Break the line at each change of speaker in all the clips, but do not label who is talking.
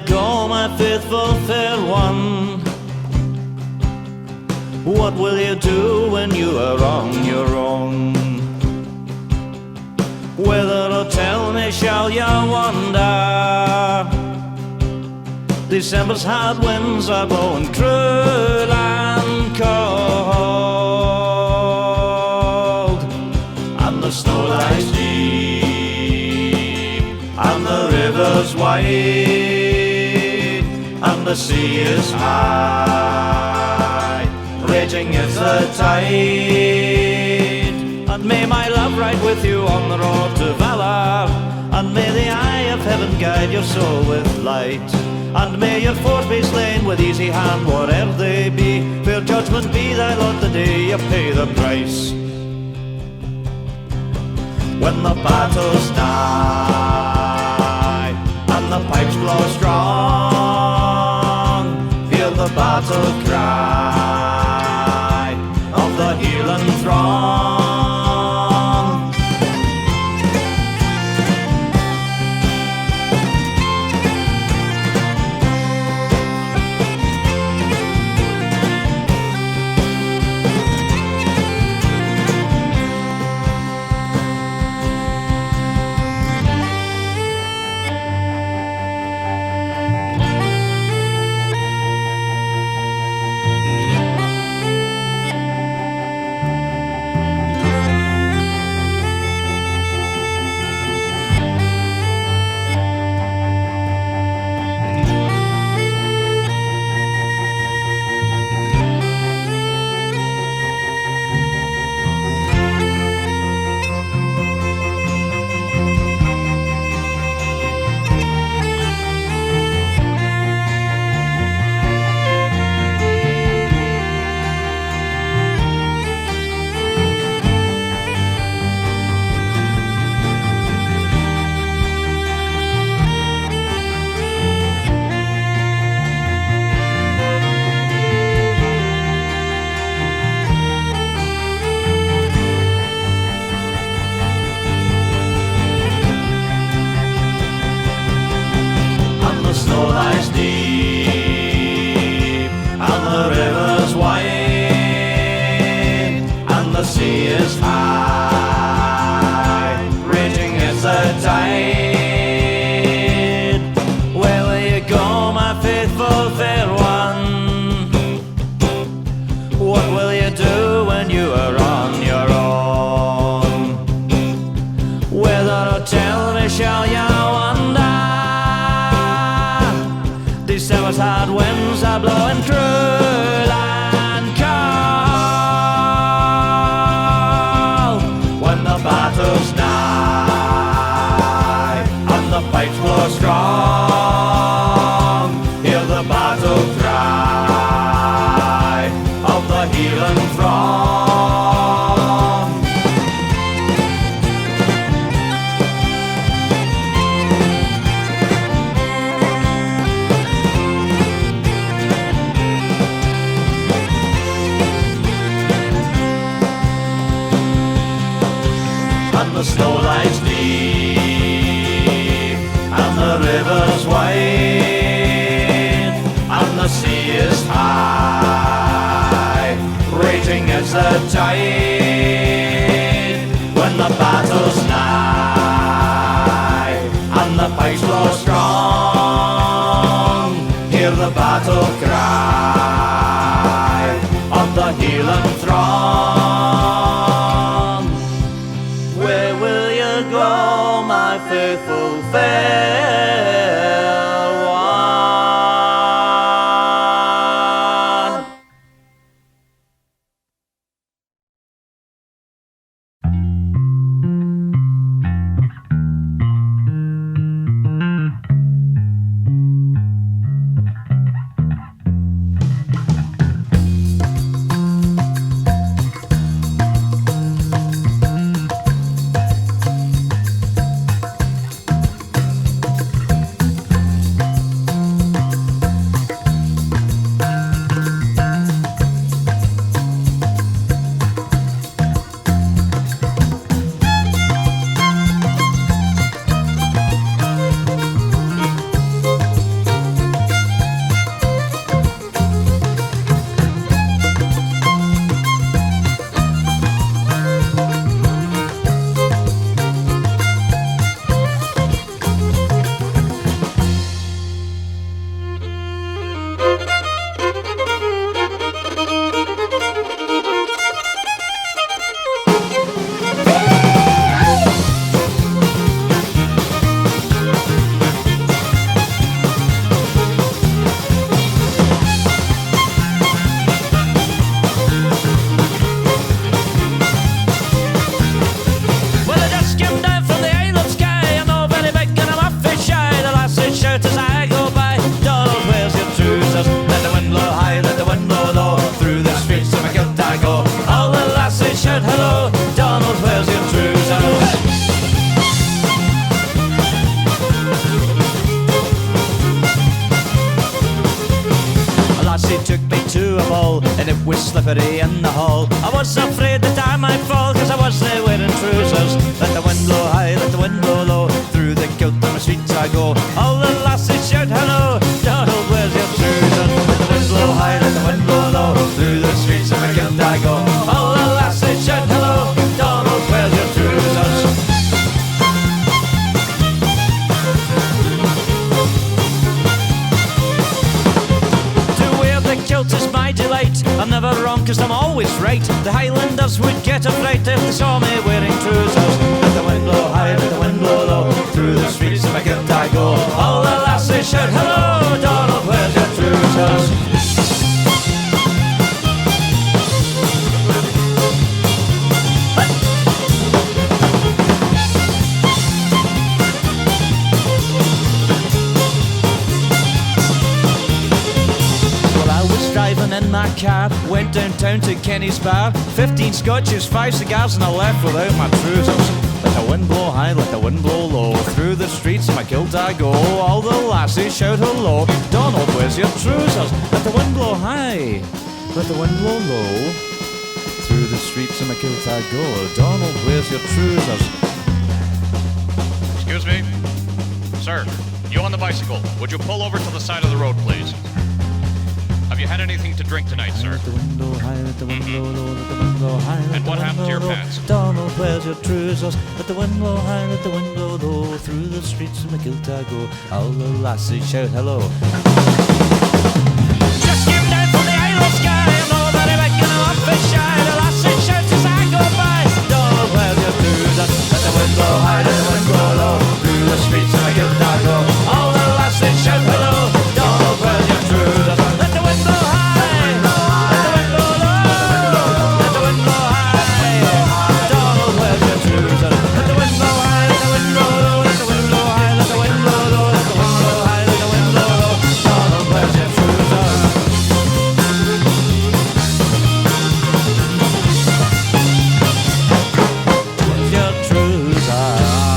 go, my faithful fair one? What will you do when you are on your own? Whither, oh tell me, shall you wander? December's hard winds are blowing cruel and cold, and the snow lies deep, and the river's wide, and the sea is high, raging is the tide. And may my love ride with you on the road to valor, and may the eye of heaven guide your soul with light, and may your foes be slain with easy hand, whate'er they be. Fair judgment be thy lot the day you pay the price. When the battle's nigh and the pipes blow strong, hear the battle cry of the heeling throng. Hard winds are blowing cruel and cold. When the battle's nigh and the pipes blow strong, hear the battle cry of the heeling throng. The snow lies deep, and the river's wide, and the sea is high, raging as the tide. When the battle's nigh, and the pipes blow strong, hear the battle cry of the heeling throng. Go, my faithful fair one. lassie took me to a ball, and it was slippery in the hall. I was afraid that I might fall, cause I was there wearing trousers. Let the wind blow high, let the wind blow low, through the kilt on the streets I go. All the lassies shout hello, Donald, where's your trousers? Let the wind blow high, let the wind blow low, through the streets of my kilt I go. All the lassies shout hello, Donald, where's your trousers? Kilt is my delight. I'm never wrong cause I'm always right. The Highlanders would get a fright if they saw me wearing trousers. Let the wind blow high, let the wind blow low, through the streets of my kilt I go. All the lassies shout hello, Donald, where's your trousers? Driving in my car, went downtown to Kenny's bar. 15 scotches, 5 cigars, and I left without my trousers. Let the wind blow high, let the wind blow low, through the streets of my kilt I go. All the lassies shout hello, Donald, where's your trousers? Let the wind blow high, let the wind blow low, through the streets of my kilt I go. Donald, where's your trousers?
Excuse me? Sir, you on the bicycle, would you pull over to the side of the road, please? Have you had anything to drink tonight, sir?
Let the wind blow high, let the wind blow low, let the wind blow high, let
And
the
what
wind
happened to your
blow low.
pants?
Donald, where's your trousers? Let the wind blow high, let the wind blow low, through the streets of my kilt I go. All the lassies shout hello. Just came down from the Irish sky, I know that I'm making them up and shy. The lassie shouts as I go by. Donald, where's your trousers? Let the wind blow high, let the wind blow low, through the streets of my kilt I go. All the lassies shout hello. Donald, where's your trousers? Let the wind blow high, let the wind blow low, let the wind blow high. Donald, where's your trousers? Let the wind blow high, let the wind blow low, let the wind blow high, let the wind blow low, let the wind blow high, let the wind blow low. Donald, where's your trousers? Where's your trousers?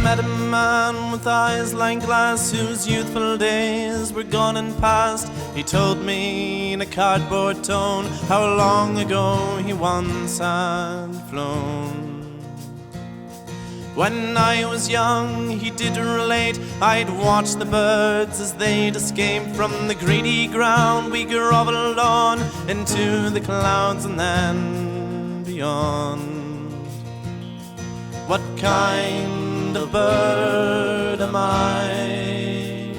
met a man with eyes like glass, whose youthful days were gone and past. He told me in a cardboard tone how long ago he once had flown. When I was young, he did relate, I'd watch the birds as they'd escape from the greedy ground we grovelled on into the clouds and then beyond. What kind of bird am I?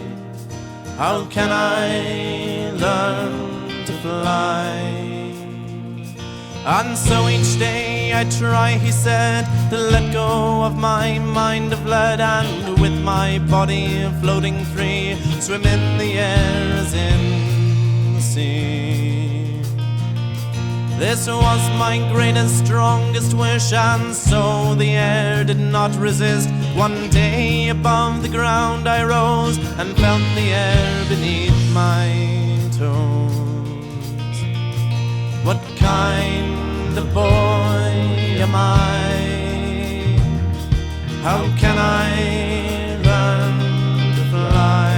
How can I learn to fly? And so each day I try, he said, to let go of my mind of lead, and with my body floating free, swim in the air as in the sea. This was my greatest, strongest wish, and so the air did not resist. One day above the ground I rose and felt the air beneath my toes. What kind of boy am I? How can I learn to fly?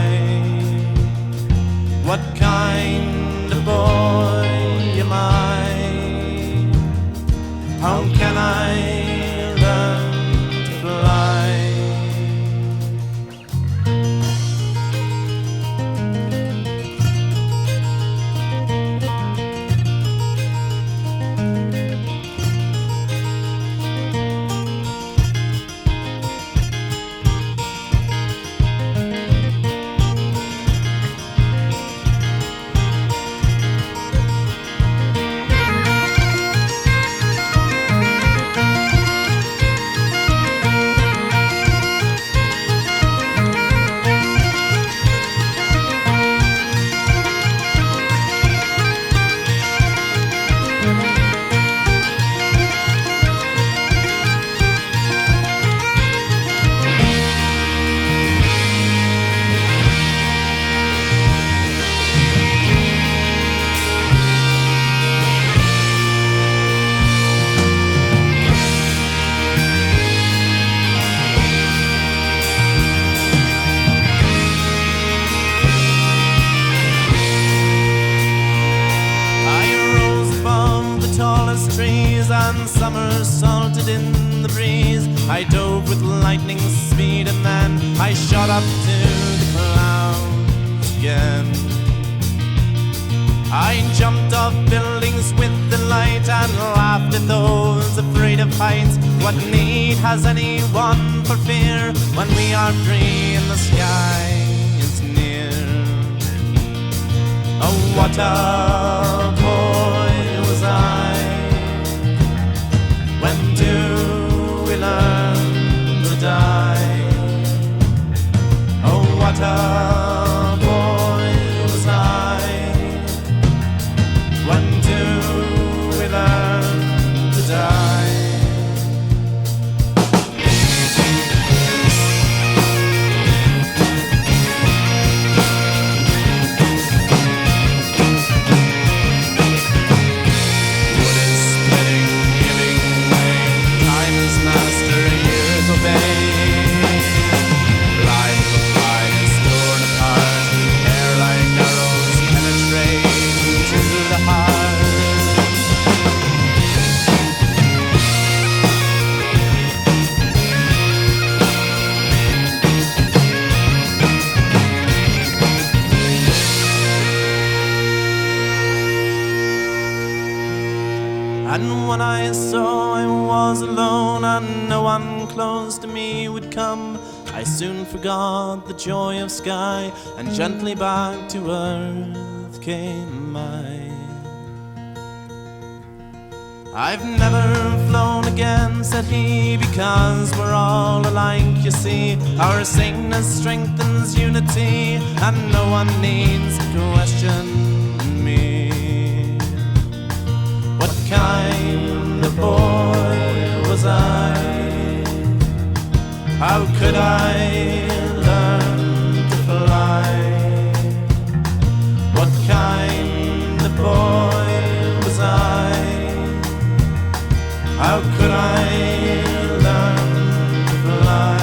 What kind of boy am I? How can I learn to fly? And somersaulted in the breeze. I dove with lightning speed, and then I shot up to the clouds again. I jumped off buildings with delight and laughed at those afraid of heights. What need has anyone for fear when we are free and the sky is near? Oh, what a boy was I. When do we learn to die? Oh, what a boy was I. When do we learn to die? And when I saw I was alone and no one close to me would come, I soon forgot the joy of sky, and gently back to earth came I. I've never flown again, said he, because we're all alike, you see. Our sameness strengthens unity, and no one needs to question me. What kind of boy was I? How could I learn to fly? What kind of boy was I? How could I learn to fly?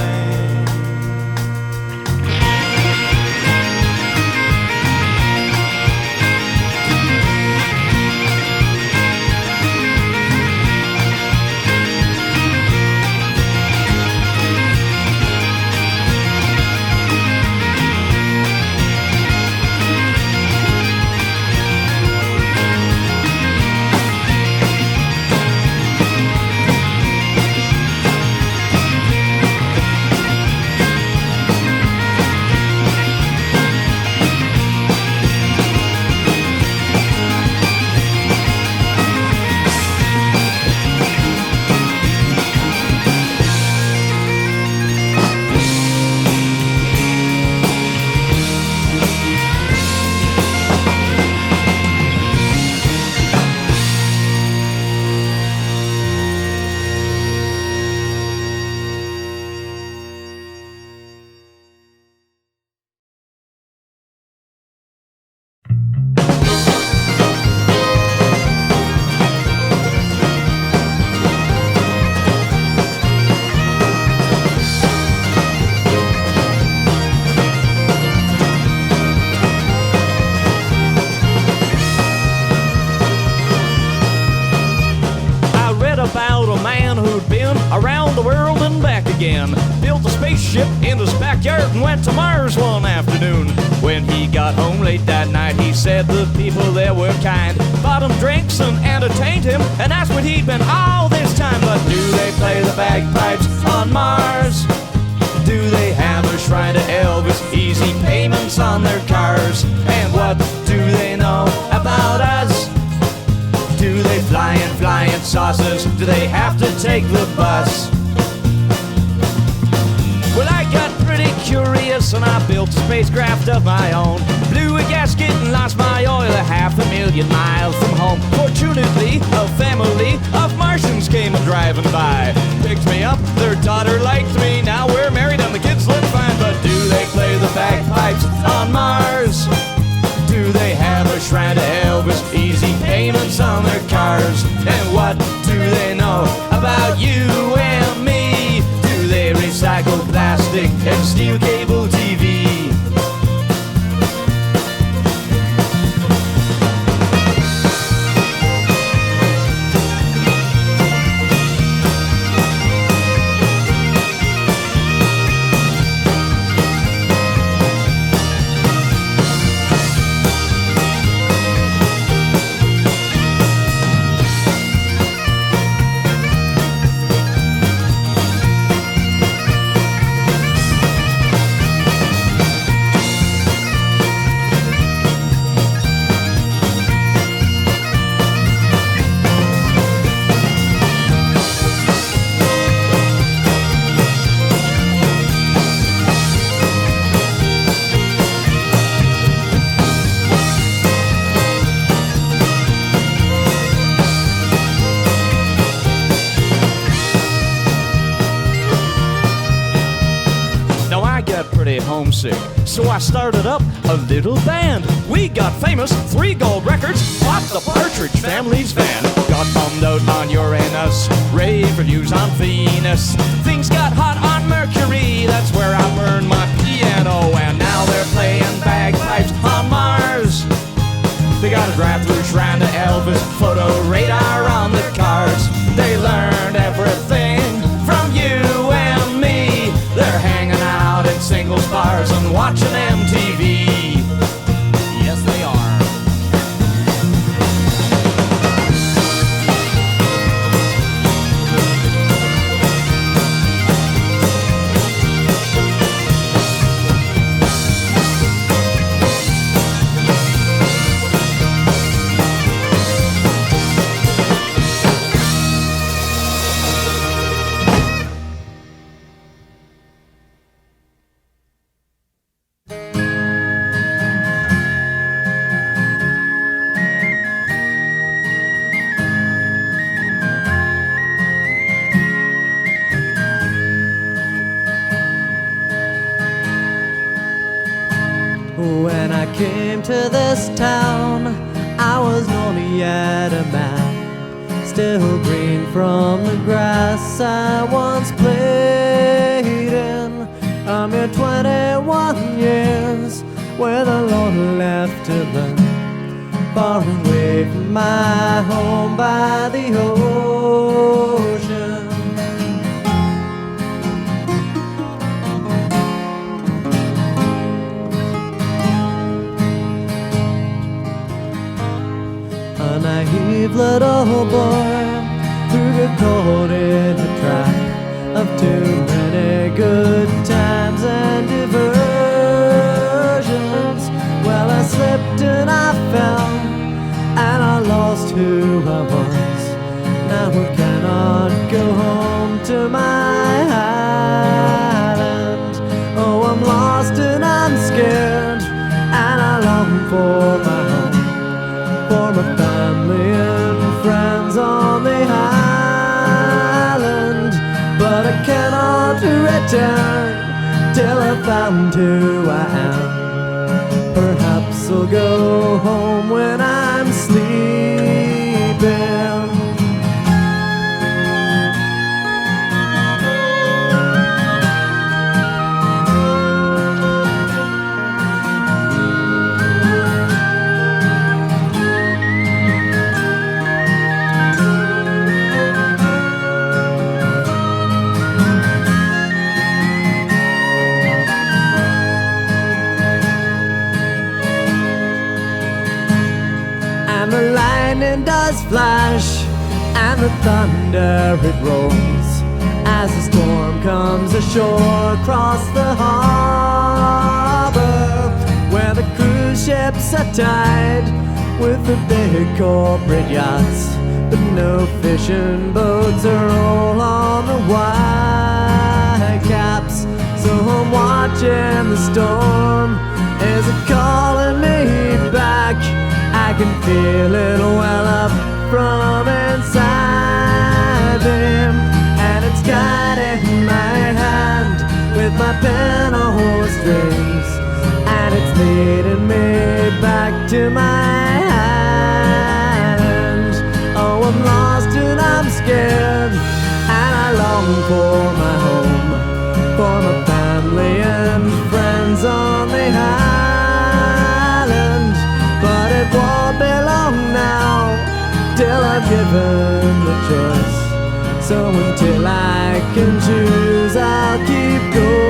again. Built a spaceship in his backyard and went to Mars one afternoon. When he got home late that night, he said the people there were kind. Bought him drinks and entertained him, and asked what he'd been all this time. But do they play the bagpipes on Mars? Do they have a shrine to Elvis? Easy payments on their cars? And what do they know about us? Do they fly in flying saucers? Do they have to take the bus? Well, I got pretty curious and I built a spacecraft of my own. Blew a gasket and lost my oil 500,000 miles from home. Fortunately, a family of Martians came driving by. Picked me up, their daughter liked me. Now we're married and the kids look fine. But do they play the bagpipes on Mars? Do they have a shrine to Elvis? Easy payments on their cars? And what do they know about you and me? Do they recycle plastic and steal cable TV? Homesick, so I started up a little band. We got famous, 3 gold records, bought the Partridge Family's van. Got bummed out on Uranus, rave reviews on Venus. Things got hot on Mercury, that's where I burned my piano. And now they're playing bagpipes on Mars. They got a drive-through shrine to Elvis, photo radar on the cars. They learned everything from you and me. They're hanging out in singles bars and watching MTV. Yes, they are.
When I came to this town, I was only yet a man, still green from the grass I once played in. I'm here 21 years, with a lot left to learn, far away from my home by the ocean. A naive little boy who got caught in the trap of too many good times and diversions. Well, I slipped and I fell, and I lost who I was. Now I cannot go home to my island. Oh, I'm lost and I'm scared, and I long for my home, for my family and friends on the island. But I cannot return till I found who I am. Perhaps I'll go home when I'm sleeping. stars flash and the thunder it rolls as the storm comes ashore across the harbor, where the cruise ships are tied with the big corporate yachts, but no fishing boats are all on the white caps. So I'm watching the storm. Is it calling me back? I can feel it well up from inside him, and it's guiding my hand with my pen on strings, and it's leading me back to my island. Oh, I'm lost and I'm scared, and I long for my home, for my family and friends on the island. But it won't be long now till I'm given the choice. So until I can choose, I'll keep going.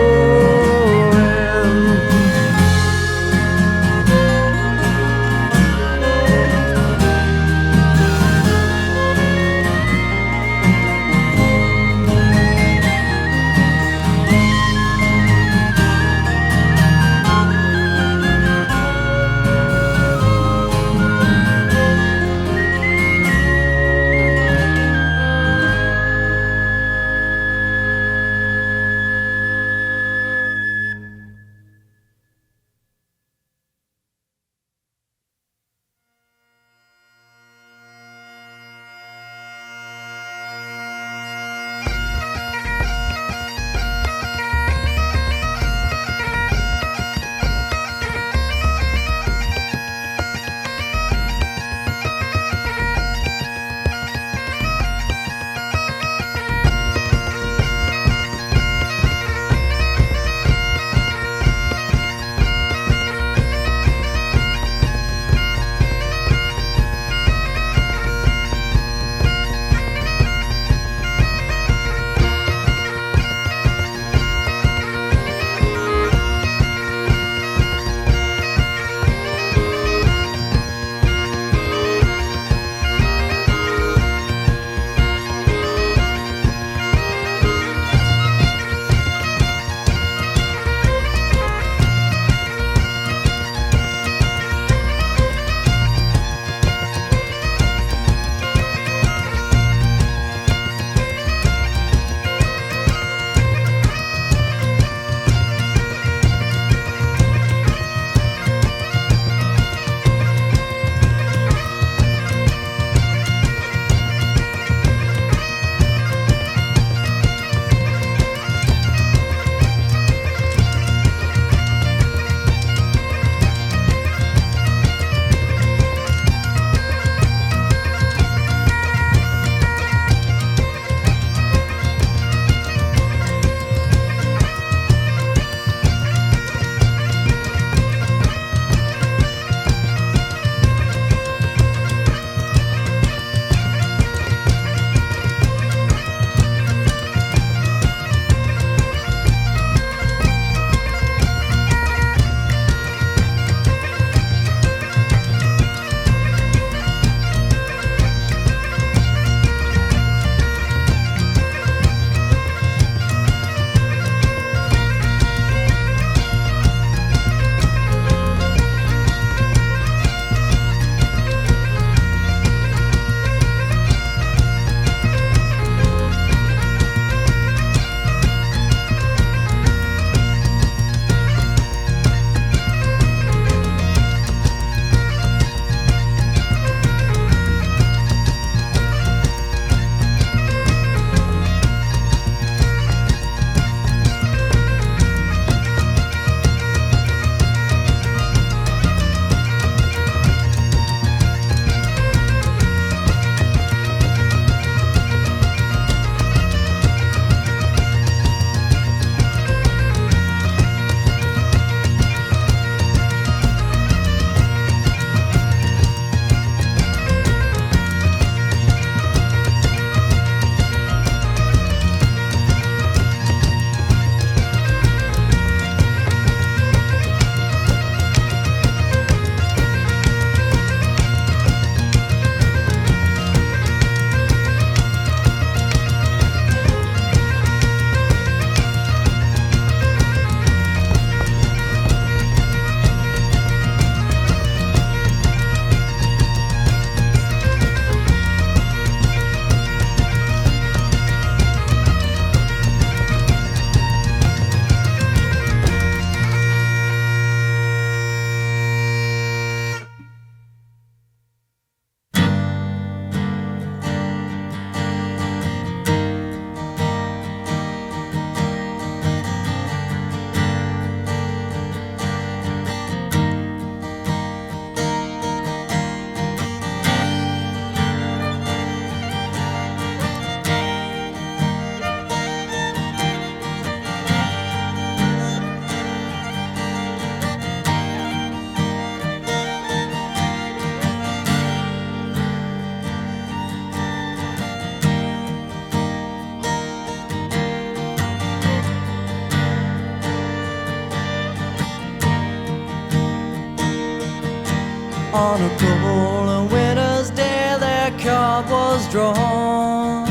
On a cold winter's day their card was drawn.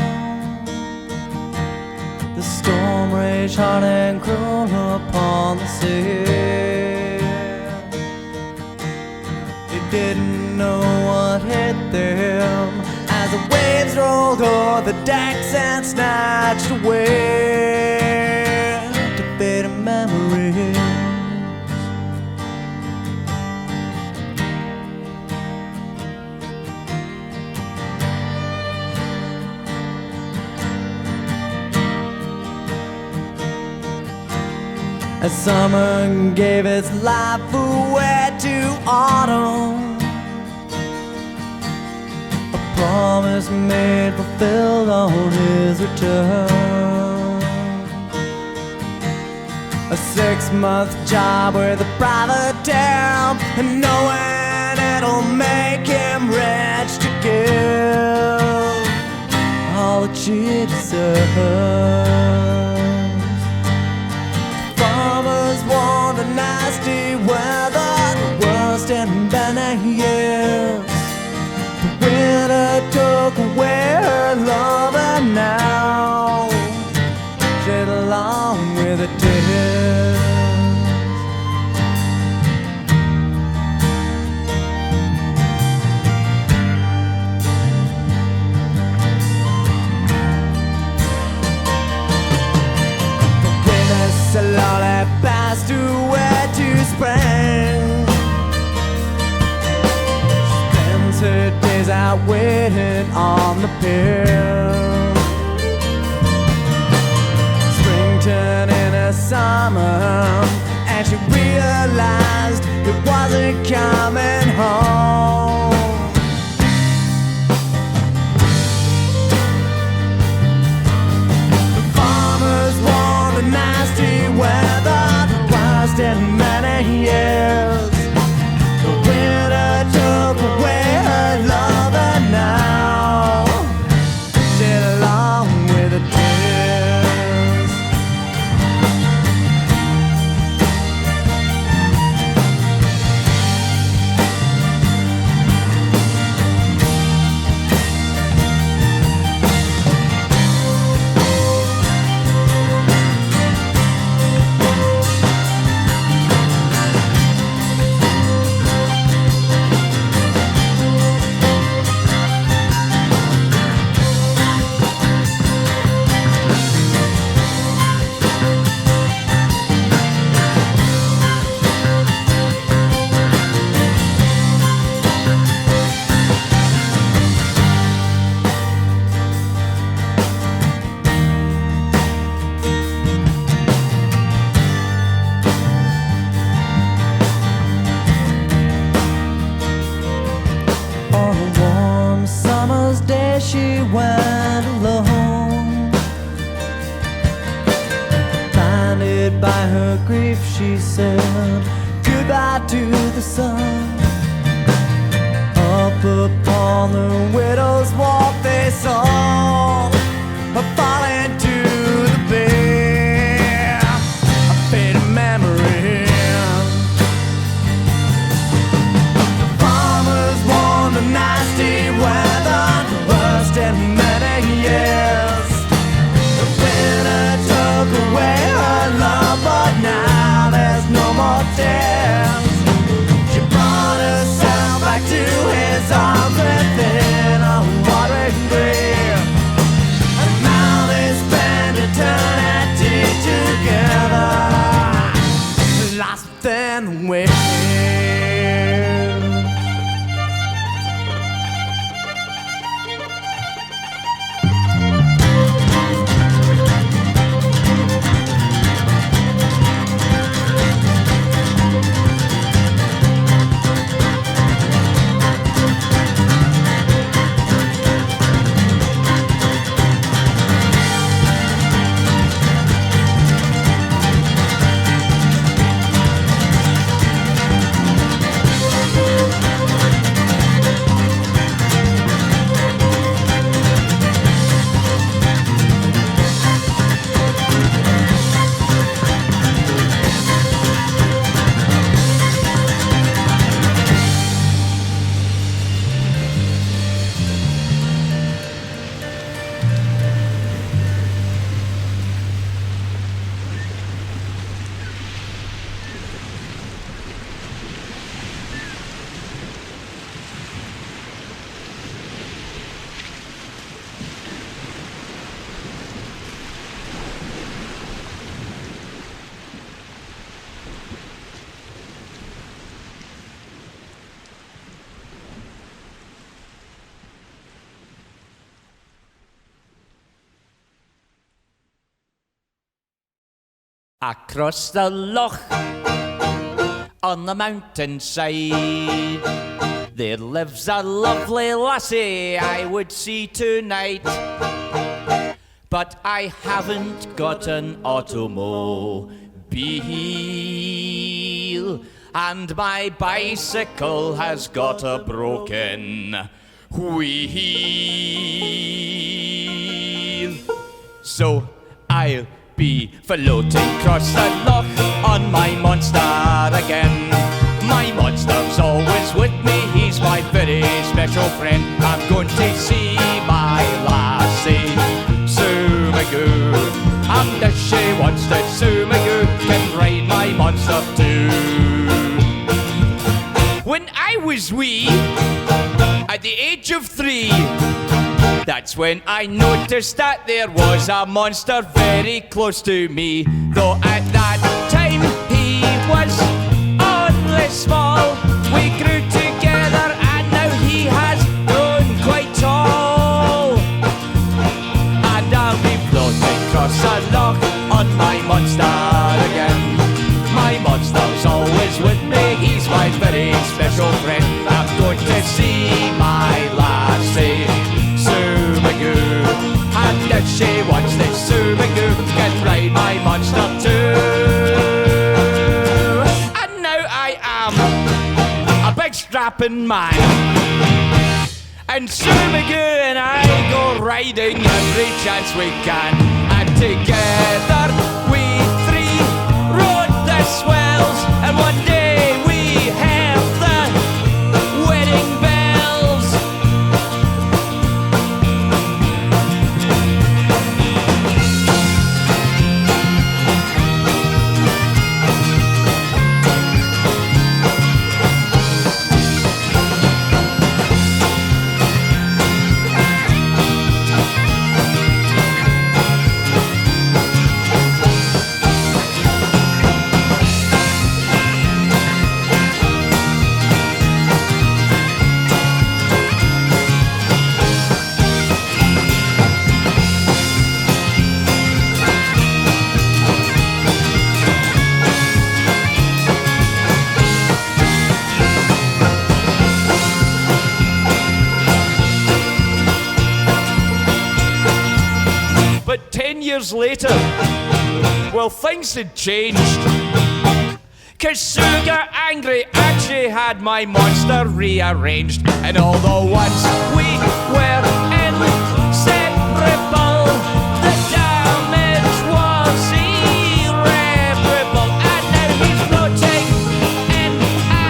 The storm raged hard and cruel upon the sea. They didn't know what hit them as the waves rolled o'er the decks and snatched away to bitter memories. As summer gave its life away to autumn, a promise made fulfilled on his return. A 6-month job with a private town, and knowing it'll make him rich to give all that she deserves. Farmers want a nasty weather, the worst in many years. The winter took away her love, and now she's along with the tears. Slowly passed away to spring. She spends her days out waiting on the pier. Spring turned into summer, and she realized it wasn't coming home. The farmers want a nasty weather, the worst in many years. The winter took away her love, and now she's along with the tears. On a warm summer's day she went alone. Blinded by her grief she said goodbye to the sun. Up upon the widow's wharf they saw her fall into the bay, a faded memory. The nasty weather, the worst in many years. The winter took away her love, but now there's no more tears. She brought herself back to his arms within a watering grave, and now they spend eternity together, lost within the waves.
Across the loch, on the mountainside, there lives a lovely lassie I would see tonight. But I haven't got an automobile, and my bicycle has got a broken wheel. So I'll be floating across the loch on my monster again. My monster's always with me, he's my very special friend. I'm going to see my lassie, Sue Magoo, and if she wants to, Sue Magoo can ride my monster too. When I was wee, at the age of 3, that's when I noticed that there was a monster very close to me. Though at that time he was only small, we grew together and now he has grown quite tall. And I'll be floating across a loch on my monster again. My monster's always with me, he's my very special friend. I'm going to see my lassie, Sue Magoo, and if she wants this, Sue Magoo can ride my monster too. And now I am a big strapping man, and Sue Magoo and I go riding every chance we can, and together we three rode the swells, and one day we heard the wedding bells. But 10 years later, well, things had changed. 'Cause Sue got angry and she had my monster rearranged. And although once we were inseparable, the damage was irreparable. And now he's floating in a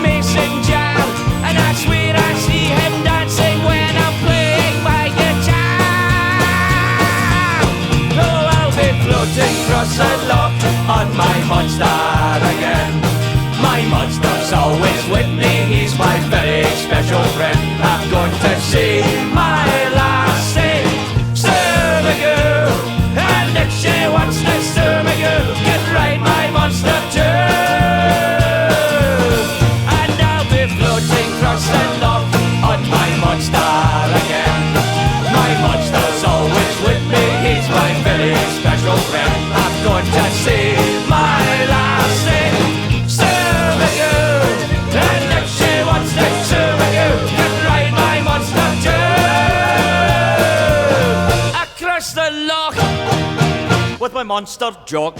mason jar, and I swear I see him dancing when I'm playing my guitar. Oh, I'll be floating across the loch on my monster again. My monster's always with me, he's my very special friend. I'm going to see my lassie, Sue Magoo, and if she wants to, Sue Magoo can ride my monster too. And I'll be floating across the loch on my monster again. My monster's always with me, he's my very special friend. I'm going to see my lassie, Sue Magoo, and if she wants to, Sue Magoo can ride my monster too. Across the loch with my monster jock.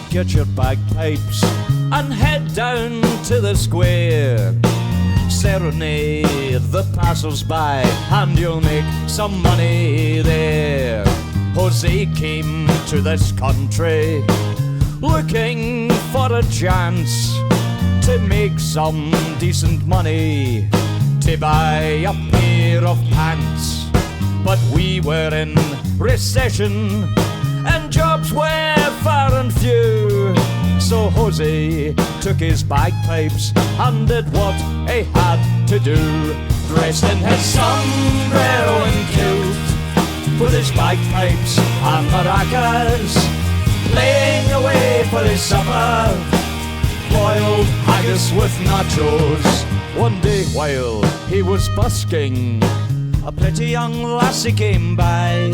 Get your bagpipes and head down to the square. Serenade the passers-by and you'll make some money there. Jose came to this country looking for a chance to make some decent money to buy a pair of pants. But we were in recession and jobs were far and few. So Jose took his bagpipes and did what he had to do, dressed in his sombrero and kilt, with his bagpipes and maracas, playing away for his supper, boiled haggis with nachos. One day while he was busking, a pretty young lassie came by.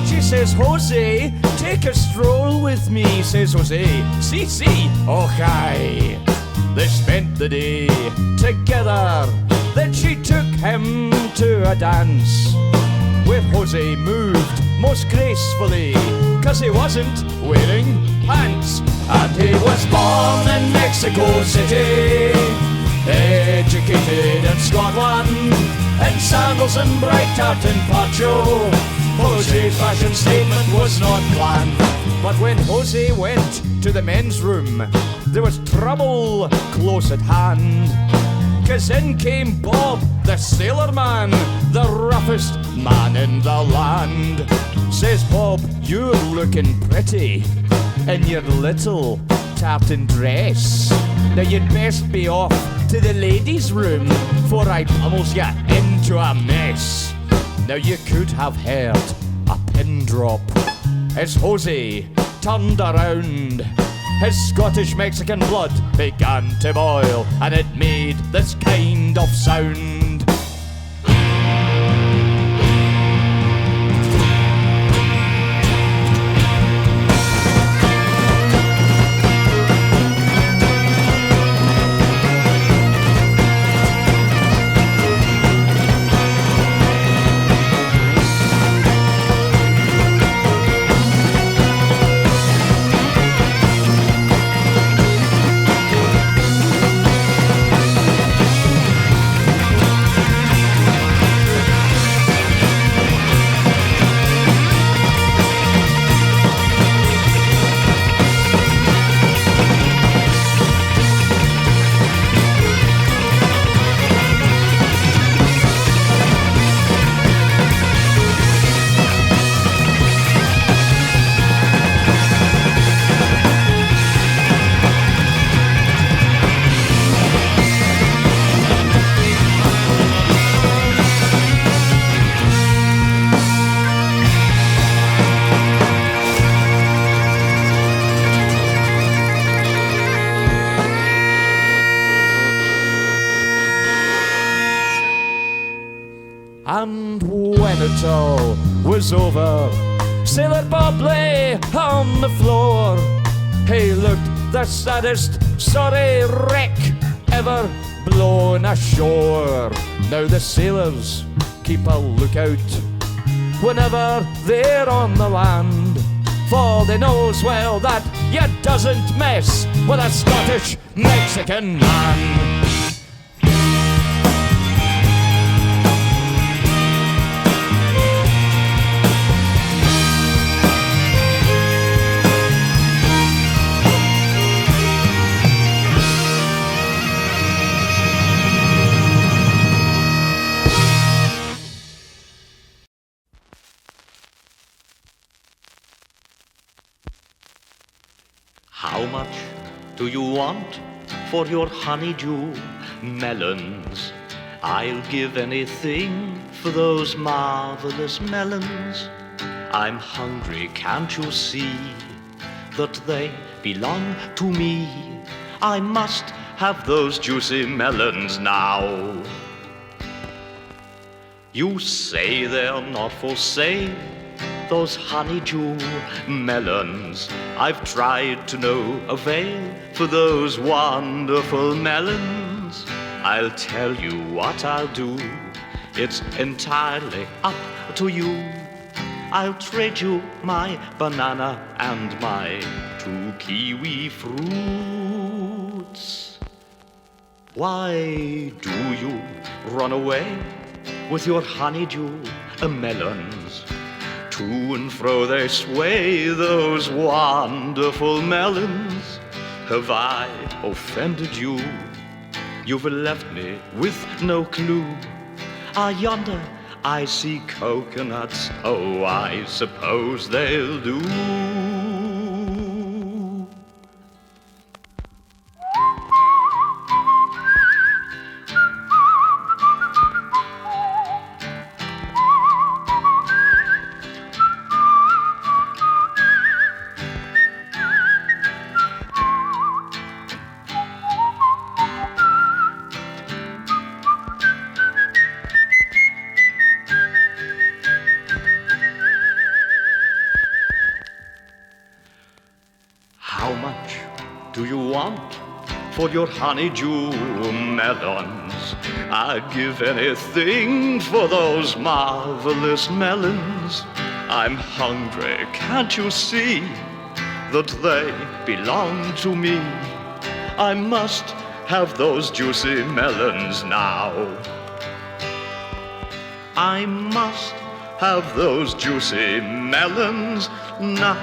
She says, Jose, take a stroll with me. Says Jose, si, oh hi. They spent the day together. Then she took him to a dance, where Jose moved most gracefully, 'cause he wasn't wearing pants. And he was born in Mexico City, educated in Scotland, in sandals and bright tartan poncho. Jose's fashion statement was not planned, but when Jose went to the men's room, there was trouble close at hand. 'Cause in came Bob, the sailor man, the roughest man in the land. Says Bob, you're looking pretty in your little tartan dress. Now you'd best be off to the ladies' room, for I pummels ya into a mess. Now you could have heard a pin drop as Jose turned around. His Scottish-Mexican blood began to boil, and it made this kind of sound. And when it all was over, Sailor Bob lay on the floor. He looked the saddest sorry wreck ever blown ashore. Now the sailors keep a lookout whenever they're on the land, for they knows well that you doesn't mess with a Scottish Mexican man.
How much do you want for your honeydew melons? I'll give anything for those marvelous melons. I'm hungry, can't you see that they belong to me? I must have those juicy melons now. You say they're not for sale, those honeydew melons. I've tried to no avail for those wonderful melons. I'll tell you what I'll do, it's entirely up to you. I'll trade you my banana and my 2 kiwi fruits. Why do you run away with your honeydew melons? To and fro they sway, those wonderful melons. Have I offended you? You've left me with no clue. Ah, yonder I see coconuts, oh, I suppose they'll do. for your honeydew melons. I'd give anything for those marvelous melons. I'm hungry, can't you see that they belong to me? I must have those juicy melons now. I must have those juicy melons now.